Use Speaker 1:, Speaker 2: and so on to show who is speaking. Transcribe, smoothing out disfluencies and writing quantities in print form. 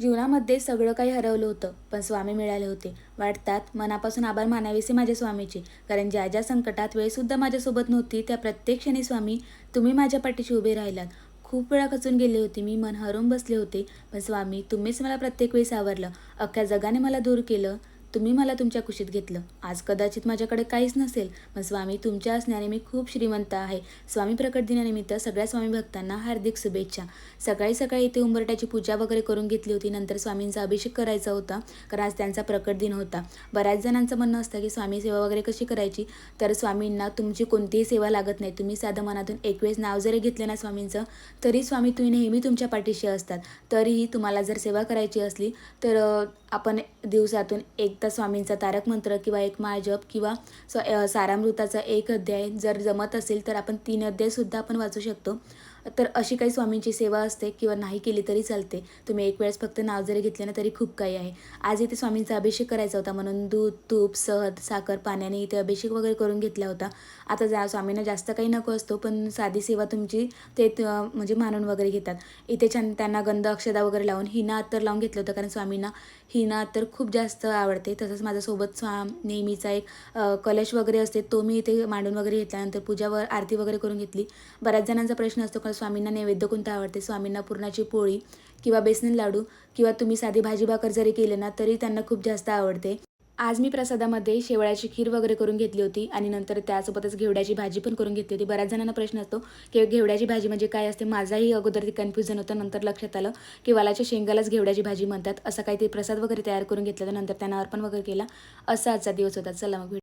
Speaker 1: जीवनामध्ये सगळं काही हरवलं होतं, पण स्वामी मिळाले होते. वाटतात मनापासून आभार मानावेसे माझ्या स्वामीचे. कारण ज्या ज्या संकटात वेळसुद्धा माझ्यासोबत नव्हती, त्या प्रत्येक क्षणी स्वामी तुम्ही माझ्या पाठीशी उभे राहिलात. खूप वेळा खचून गेले होते मी, मन हरवून बसले होते. पण स्वामी तुम्हीच मला प्रत्येक वेळी सावरलं. अख्ख्या जगाने मला दूर केलं. तुम्ही मला तुमच्या कुशीत घेतलं. आज कदाचित माझ्याकडे काहीच नसेल, पण स्वामी तुमच्या असण्याने मी खूप श्रीमंत आहे. स्वामी प्रकट दिनानिमित्त सगळ्या स्वामी भक्तांना हार्दिक शुभेच्छा. सकाळी सकाळी इथे उंबरट्याची पूजा वगैरे करून घेतली होती. नंतर स्वामींचा अभिषेक करायचा होता, कारण आज त्यांचा प्रकट दिन होता. बऱ्याच जणांचं म्हणणं असतं की स्वामी सेवा वगैरे कशी करायची. तर स्वामींना तुमची कोणतीही सेवा लागत नाही. तुम्ही साधं मनातून एक वेळेस नाव जरी घेतलं ना स्वामींचं, तरी स्वामी तुम्ही नेहमी तुमच्या पाठीशी असतात. तरीही तुम्हाला जर सेवा करायची असली तर आपण दिवसातून एक तास स्वामींचा तारक मंत्र किंवा एक माळ जप किंवा सारामृताचा एक अध्याय जर जमत असेल तर आपण 3 अध्यायसुद्धा आपण वाचू शकतो. तर अशी काही स्वामींची सेवा असते किंवा नाही केली तरी चालते. तुम्ही एक वेळेस फक्त नाव जरी घेतले ना तरी खूप काही आहे. आज इथे स्वामींचा अभिषेक करायचा होता, म्हणून दूध, तूप, शहद, साखर, पाण्याने इथे अभिषेक वगैरे करून घेतला होता. आता स्वामींना जास्त काही नको असतो, पण साधी सेवा तुमची ते म्हणजे मानून वगैरे घेतात. इथे छान त्यांना गंध अक्षदा वगैरे लावून हिना अत्तर लावून घेतलं होतं, कारण स्वामींना हिना अत्तर खूप जास्त आवडते. तसंच माझ्यासोबत नेहमीचा एक कलश वगैरे असते, तो मी इथे मांडून वगैरे घेतल्यानंतर पूजावर आरती वगैरे करून घेतली. बऱ्याच जणांचा प्रश्न असतो की स्वामींना नैवेद्य कोणता आवडते. स्वामींना पुरणाची पोळी किंवा बेसन लाडू किंवा तुम्ही साधी भाजी भाकर जरी केले ना तरी त्यांना खूप जास्त आवडते. आज मी प्रसादामध्ये शेवळ्याची खीर वगैरे करून घेतली होती आणि नंतर त्यासोबतच घेवड्याची भाजी पण करून घेतली होती. बऱ्याच जणांना प्रश्न असतो की घेवड्याची भाजी म्हणजे काय असते. माझाही अगोदर ते कन्फ्युजन होतं. नंतर लक्षात आलं की वालाच्या शेंगालाच घेवड्याची भाजी म्हणतात. असं काही ते प्रसाद वगैरे तयार करून घेतलं, तर नंतर त्यांना अर्पण वगैरे केला. असा आजचा दिवस होता. चला मग